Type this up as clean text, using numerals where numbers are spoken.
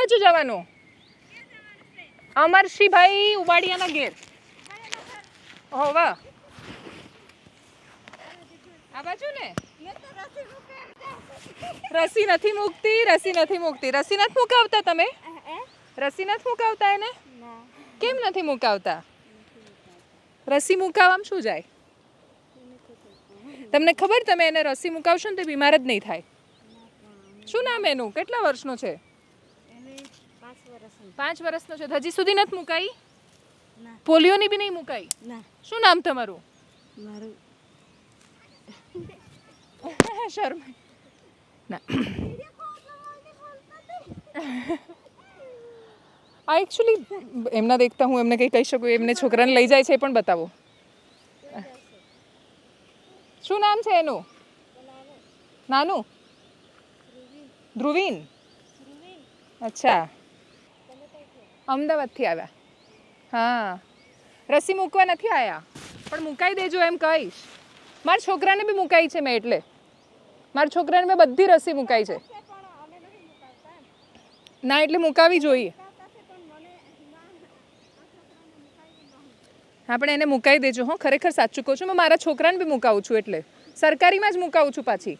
બાજુ જવાનું? અમરશીભાઈ ઉબાડિયાના ઘેર. હો વાહ, આ બાજુ ને. રસી નથી મૂકતી, રસી નથી મૂકતી. રસી નથી મુકાવતા તમે? રસી નથી મુકાવતા એને? કેમ નથી મુકાવતા? રસી મુકાવવામાં શું જાય? તમને ખબર, તમે એને રસી મુકાવશો ને તો બીમાર જ નહીં થાય. શું નામ એનું? કેટલા વર્ષનો છે? 5 વર્ષનો છે. હજી સુધી નથી મુકાઈ? પોલિયોની બી નહીં મુકાઈ? શું નામ તમારું? શર્મ ના. આ એકચ્યુઅલી એમના દેખતા હું એમને કંઈ કહી શકું. એમને છોકરાને લઈ જાય છે એ પણ બતાવો. શું નામ છે એનું? નાનું? ધ્રુવીન. અચ્છા, અમદાવાદથી આવ્યા. હા, રસી મૂકવા નથી આવ્યા, પણ મુકાઈ દેજો એમ કહીશ. મારા છોકરાને બી મુકાઈ છે મેં, એટલે મારા છોકરાને મેં બધી રસી મુકાઈ છે. ના, એટલે મુકાવી જોઈએ. હા, પણ એને મુકાઈ દેજો. હો, ખરેખર સાચું કહું છું. મેં મારા છોકરાને બી મુકાવું છું, એટલે સરકારીમાં જ મુકાવું છું પાછી.